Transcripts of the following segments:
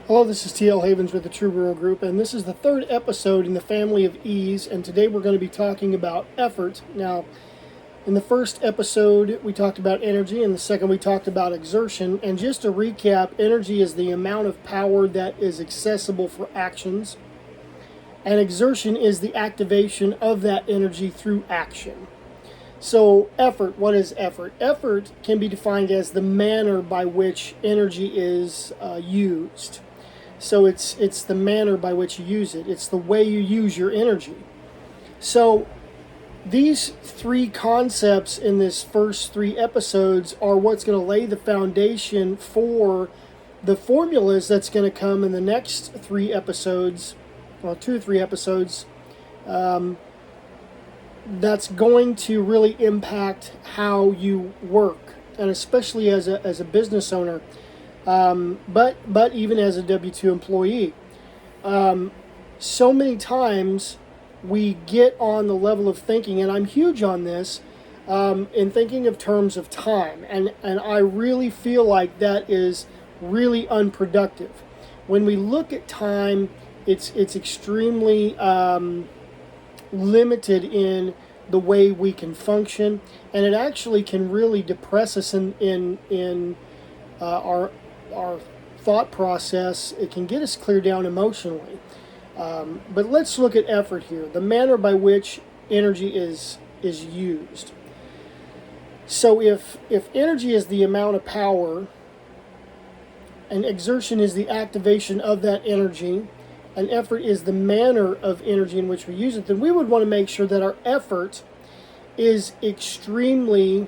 Hello, this is TL Havens with the True Rural Group, and this is the third episode in the family of E's, and today we're going to be talking about effort. Now, in the first episode, we talked about energy, and the second, we talked about exertion. And just to recap, energy is the amount of power that is accessible for actions, and exertion is the activation of that energy through action. So, effort, what is effort? Effort can be defined as the manner by which energy is used. So it's the manner by which you use it. It's the way you use your energy. So these three concepts in this first three episodes are what's going to lay the foundation for the formulas that's going to come in the next three episodes, well, 2 or 3 episodes, that's going to really impact how you work, and especially as a business owner. But even as a W-2 employee, so many times we get on the level of thinking, and I'm huge on this, in thinking of terms of time, and I really feel like that is really unproductive. When we look at time, it's extremely limited in the way we can function, and it actually can really depress us in our thought process. It can get us clear down emotionally. But let's look at effort here, the manner by which energy is used. So if energy is the amount of power, and exertion is the activation of that energy, and effort is the manner of energy in which we use it, then we would want to make sure that our effort is extremely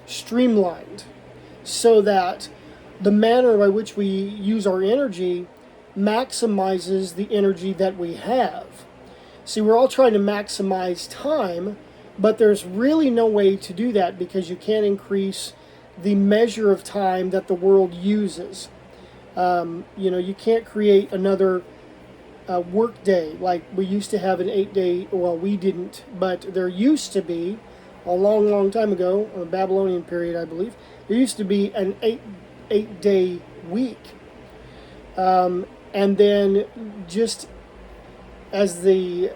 streamlined, so that the manner by which we use our energy maximizes the energy that we have. See, we're all trying to maximize time, but there's really no way to do that because you can't increase the measure of time that the world uses. You can't create another work day like we used to have an 8-day, well, we didn't, but there used to be a long time ago, in the Babylonian period, I believe, there used to be an 8-day week. And then just as the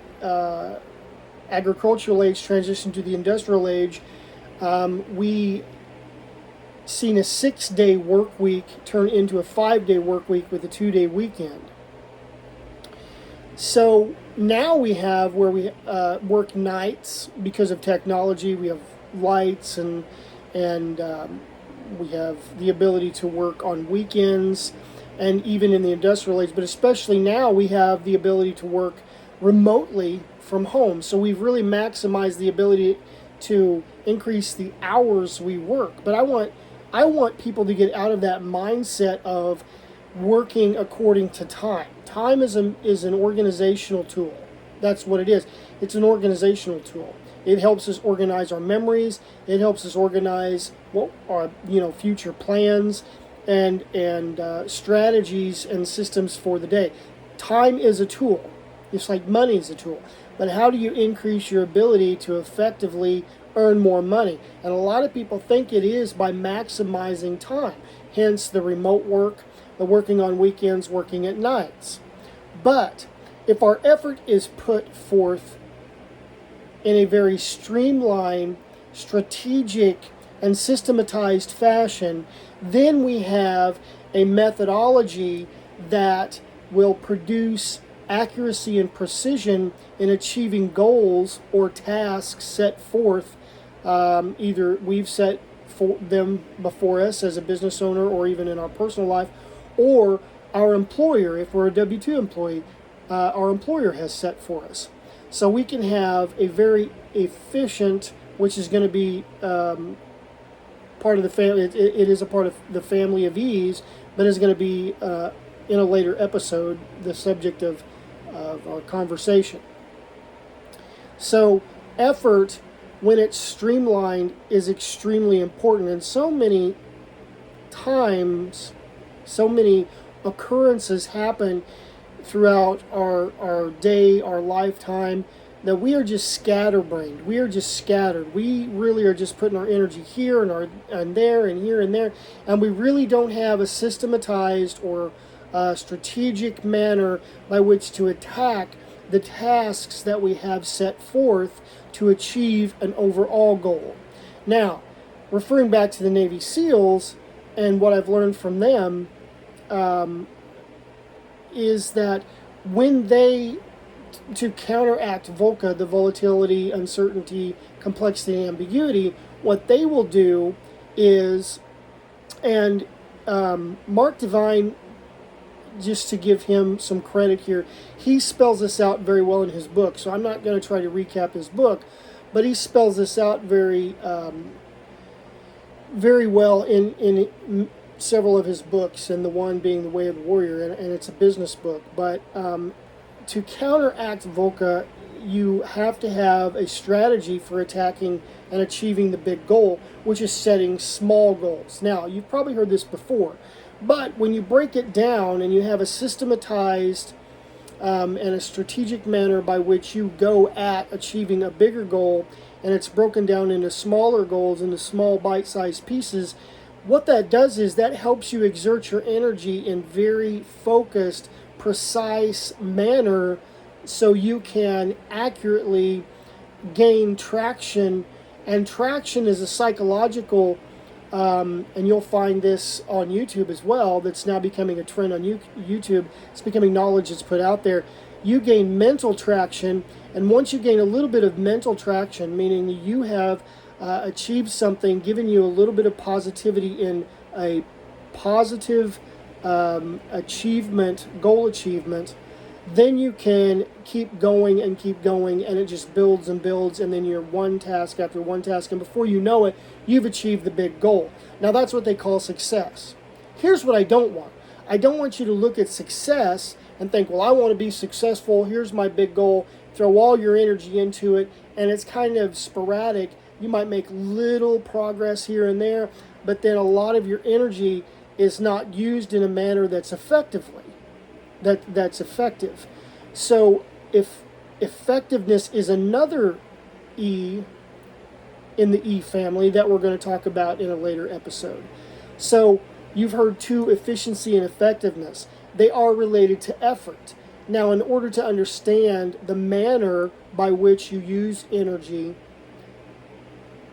agricultural age transitioned to the industrial age, we seen a 6-day work week turn into a 5-day work week with a 2-day weekend. So now we have where we work nights because of technology. We have lights and we have the ability to work on weekends and even in the industrial age. But especially now we have the ability to work remotely from home. So we've really maximized the ability to increase the hours we work. But I want people to get out of that mindset of working according to time. Time is an organizational tool. That's what it is. It's an organizational tool. It helps us organize our memories. It helps us organize what our future plans and strategies and systems for the day. Time is a tool. It's like money is a tool. But how do you increase your ability to effectively earn more money? And a lot of people think it is by maximizing time. Hence the remote work, the working on weekends, working at nights. But if our effort is put forth in a very streamlined, strategic, and systematized fashion, then we have a methodology that will produce accuracy and precision in achieving goals or tasks set forth. Either we've set for them before us as a business owner or even in our personal life, or our employer, if we're a W-2 employee, our employer has set for us. So we can have a very efficient, which is going to be part of the family. It is a part of the family of E's, but is going to be in a later episode the subject of our conversation. So effort, when it's streamlined, is extremely important. And so many times, so many occurrences happen throughout our day, our lifetime, that we are just scatterbrained. We are just scattered. We really are just putting our energy here and there and here and there, and we really don't have a systematized or strategic manner by which to attack the tasks that we have set forth to achieve an overall goal. Now, referring back to the Navy SEALs and what I've learned from them, is that when they, to counteract VUCA, the volatility, uncertainty, complexity, and ambiguity, what they will do is, and Mark Divine, just to give him some credit here, he spells this out very well in his book. So I'm not going to try to recap his book, but he spells this out very well in several of his books, and the one being The Way of the Warrior, and it's a business book. But to counteract VUCA, you have to have a strategy for attacking and achieving the big goal, which is setting small goals. Now, you've probably heard this before, but when you break it down and you have a systematized and a strategic manner by which you go at achieving a bigger goal, and it's broken down into smaller goals, into small bite-sized pieces, what that does is that helps you exert your energy in very focused, precise manner so you can accurately gain traction. And traction is a psychological, and you'll find this on YouTube as well, that's now becoming a trend on YouTube. It's becoming knowledge that's put out there. You gain mental traction, and once you gain a little bit of mental traction, meaning you have achieved something, given you a little bit of positivity in a positive achievement, goal achievement, then you can keep going, and it just builds and builds, and then you're one task after one task, and before you know it, you've achieved the big goal. Now that's what they call success. Here's what I don't want. I don't want you to look at success and think, well, I want to be successful, here's my big goal, throw all your energy into it, and it's kind of sporadic. You might make little progress here and there, but then a lot of your energy is not used in a manner that's effective. So if effectiveness is another E in the E family that we're going to talk about in a later episode. So you've heard two, efficiency and effectiveness. They are related to effort. Now, in order to understand the manner by which you use energy,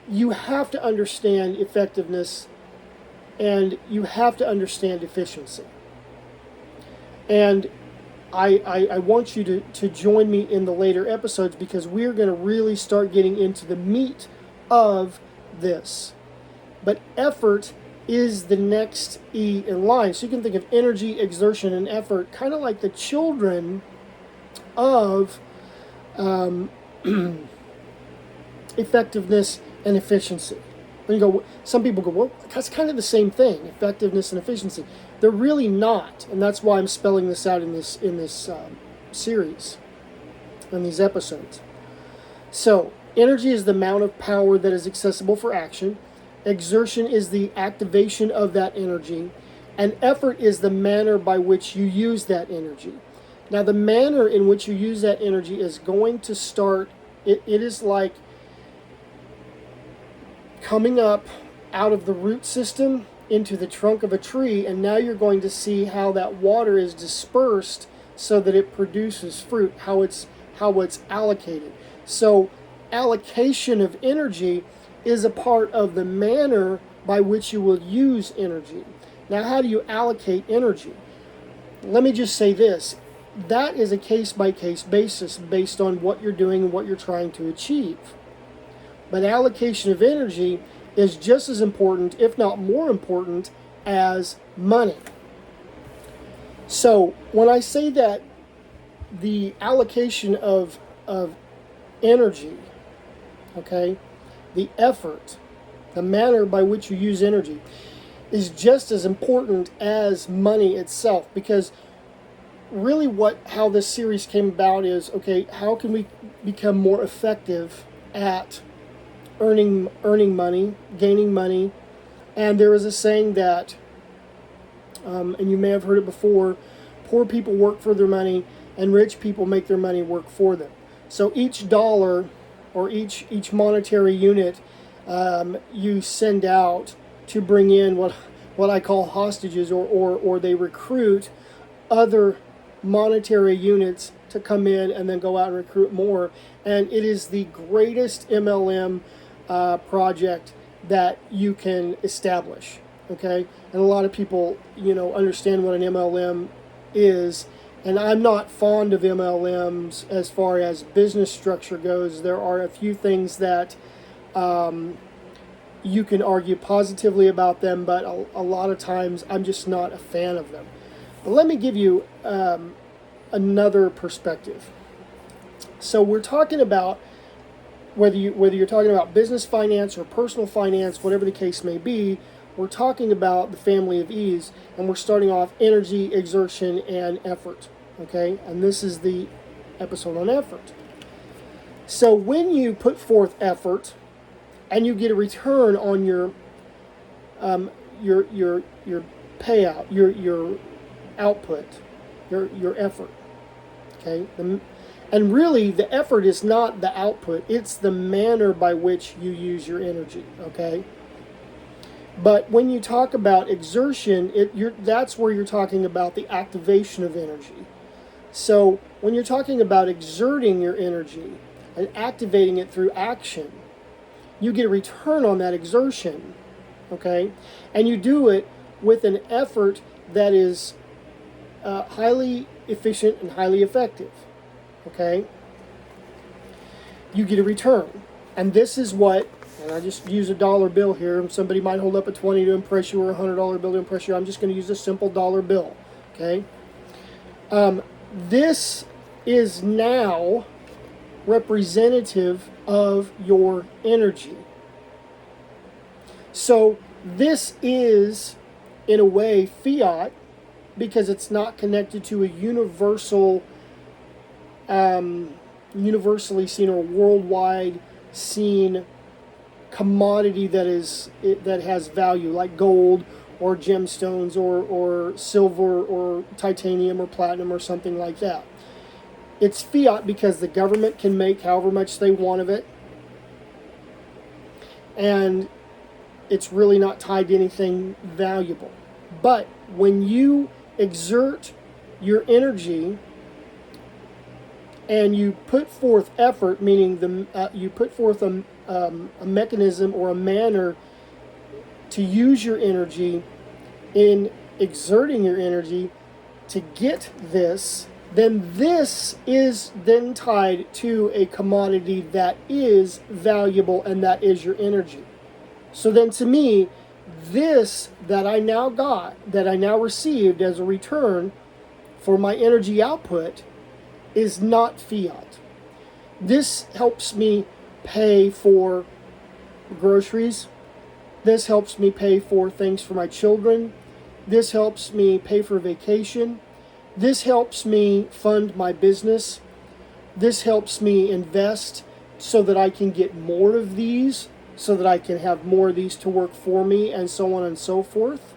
you have to understand effectiveness and you have to understand efficiency. And I want you to join me in the later episodes, because we're going to really start getting into the meat of this. But effort is the next E in line. So you can think of energy, exertion, and effort kind of like the children of effectiveness and efficiency. And you go, some people go, well, that's kind of the same thing, effectiveness and efficiency. They're really not, and that's why I'm spelling this out in this series, in these episodes. So, energy is the amount of power that is accessible for action. Exertion is the activation of that energy, and effort is the manner by which you use that energy. Now, the manner in which you use that energy is going to start. It is like coming up out of the root system into the trunk of a tree, and now you're going to see how that water is dispersed so that it produces fruit, how it's allocated. So allocation of energy is a part of the manner by which you will use energy. Now, how do you allocate energy? Let me just say this. That is a case-by-case basis based on what you're doing and what you're trying to achieve. But allocation of energy is just as important, if not more important, as money. So when I say that the allocation of energy, okay, the effort, the manner by which you use energy is just as important as money itself, because really how this series came about is, okay, how can we become more effective at earning money, gaining money? And there is a saying that, and you may have heard it before, poor people work for their money and rich people make their money work for them. So each dollar or each monetary unit you send out to bring in what I call hostages, or they recruit other monetary units to come in and then go out and recruit more. And it is the greatest MLM project that you can establish. Okay, and a lot of people, understand what an MLM is. And I'm not fond of MLMs as far as business structure goes. There are a few things that you can argue positively about them, but a lot of times I'm just not a fan of them. But let me give you another perspective. So we're talking about whether you're talking about business finance or personal finance, whatever the case may be. We're talking about the family of E's, and we're starting off energy, exertion, and effort. Okay, and this is the episode on effort. So when you put forth effort, and you get a return on your payout, your output, your effort. Okay, and really the effort is not the output; it's the manner by which you use your energy. Okay. But when you talk about exertion, that's where you're talking about the activation of energy. So when you're talking about exerting your energy and activating it through action, you get a return on that exertion, okay? And you do it with an effort that is highly efficient and highly effective, okay? You get a return. And this is what, and I just use a dollar bill here. Somebody might hold up a 20 to impress you or a $100 bill to impress you. I'm just going to use a simple dollar bill, okay? This is now representative of your energy. So this is, in a way, fiat, because it's not connected to a universally seen or worldwide seen commodity that has value, like gold or gemstones or silver or titanium or platinum or something like that. It's fiat because the government can make however much they want of it, and it's really not tied to anything valuable. But when you exert your energy and you put forth effort, meaning you put forth a mechanism or a manner to use your energy in exerting your energy to get this, then this is then tied to a commodity that is valuable, and that is your energy. So then to me, this that I now received as a return for my energy output is not fiat. This helps me pay for groceries. This helps me pay for things for my children. This helps me pay for vacation. This helps me fund my business. This helps me invest so that I can get more of these, so that I can have more of these to work for me, and so on and so forth,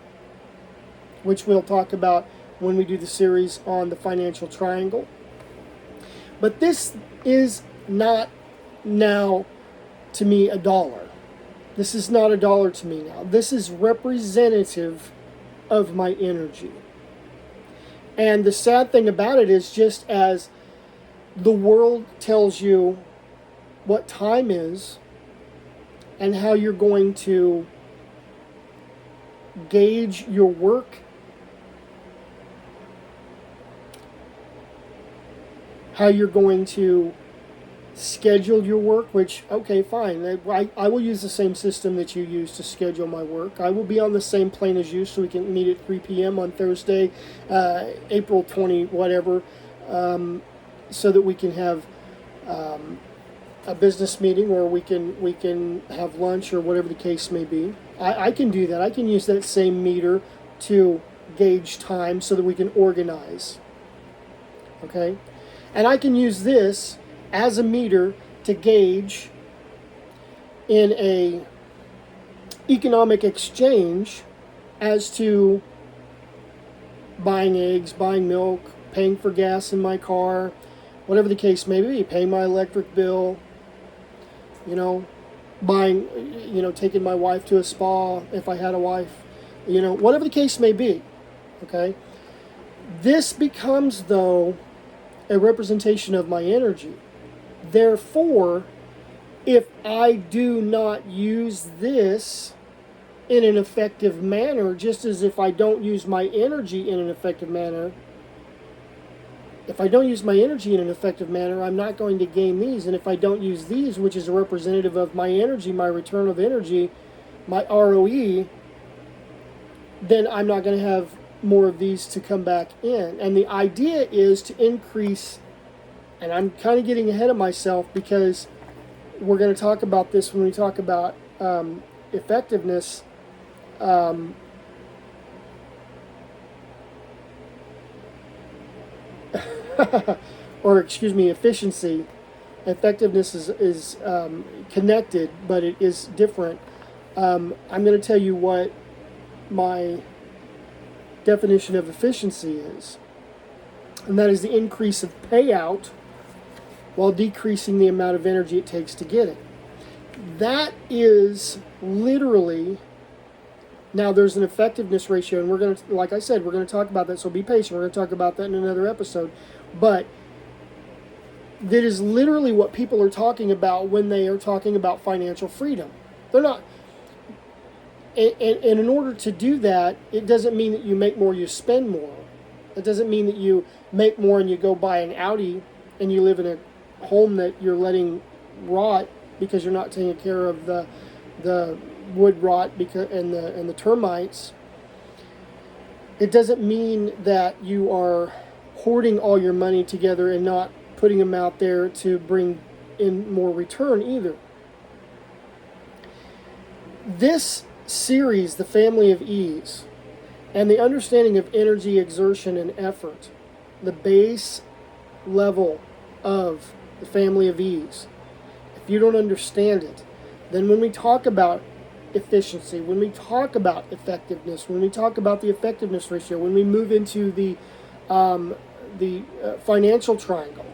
which we'll talk about when we do the series on the financial triangle. But this is not now to me a dollar. This is not a dollar to me now. This is representative of my energy. And the sad thing about it is, just as the world tells you what time is and how you're going to gauge your work, how you're going to schedule your work, which, okay, fine. I will use the same system that you use to schedule my work. I will be on the same plane as you, so we can meet at 3 p.m. on Thursday, April 20, whatever, so that we can have a business meeting, or we can have lunch, or whatever the case may be. I can do that. I can use that same meter to gauge time so that we can organize. Okay? And I can use this as a meter to gauge in a economic exchange as to buying eggs, buying milk, paying for gas in my car, whatever the case may be, paying my electric bill, you know, buying, you know, taking my wife to a spa if I had a wife, you know, whatever the case may be, okay? This becomes, though, a representation of my energy. Therefore, if I do not use this in an effective manner, just as if I don't use my energy in an effective manner, if I don't use my energy in an effective manner, I'm not going to gain these. And if I don't use these, which is a representative of my energy, my return of energy, my ROE, then I'm not going to have more of these to come back in. And the idea is to increase, and I'm kind of getting ahead of myself because we're going to talk about this when we talk about effectiveness. Or excuse me, efficiency. Effectiveness is connected, but it is different. I'm going to tell you what my definition of efficiency is, and that is the increase of payout while decreasing the amount of energy it takes to get it. That is literally, now there's an effectiveness ratio, and we're going to, like I said, we're going to talk about that, so be patient. We're going to talk about that in another episode. But that is literally what people are talking about when they are talking about financial freedom. They're not, and in order to do that, it doesn't mean that you make more, you spend more. It doesn't mean that you make more and you go buy an Audi and you live in a home that you're letting rot because you're not taking care of the wood rot and the termites. It doesn't mean that you are hoarding all your money together and not putting them out there to bring in more return either. This series, The Family of Ease, and the understanding of energy, exertion, and effort, the base level of the Family of Ease, if you don't understand it, then when we talk about efficiency, when we talk about effectiveness, when we talk about the effectiveness ratio, when we move into the financial triangle,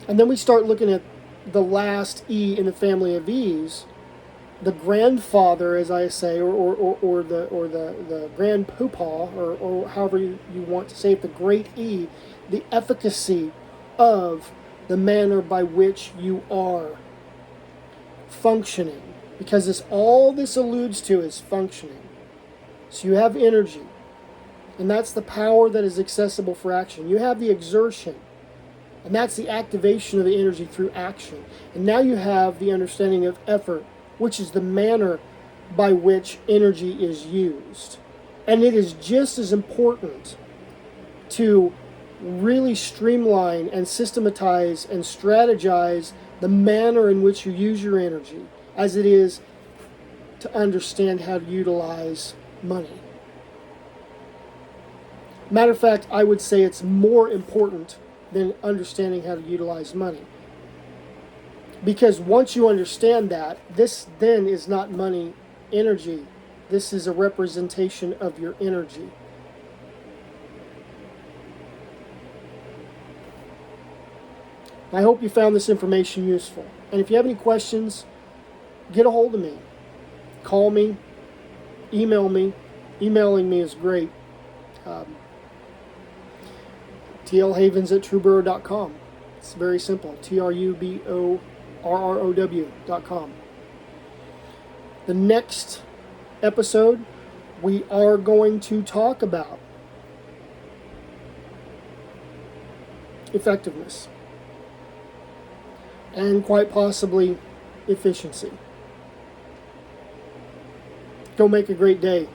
and then we start looking at the last E in the Family of Ease, the grandfather, as I say, or the grand poopah, or however you want to say it, the great E, the efficacy of the manner by which you are functioning, because all this alludes to is functioning. So you have energy, and that's the power that is accessible for action. You have the exertion, and that's the activation of the energy through action. And now you have the understanding of effort, which is the manner by which energy is used. And it is just as important to really streamline and systematize and strategize the manner in which you use your energy as it is to understand how to utilize money. Matter of fact, I would say it's more important than understanding how to utilize money. Because once you understand that, this then is not money, energy. This is a representation of your energy. I hope you found this information useful. And if you have any questions, get a hold of me. Call me, email me. Emailing me is great. tlhavens@trueburrow.com. It's very simple. TRUBORROW.com. The next episode, we are going to talk about effectiveness and quite possibly efficiency. Go make a great day.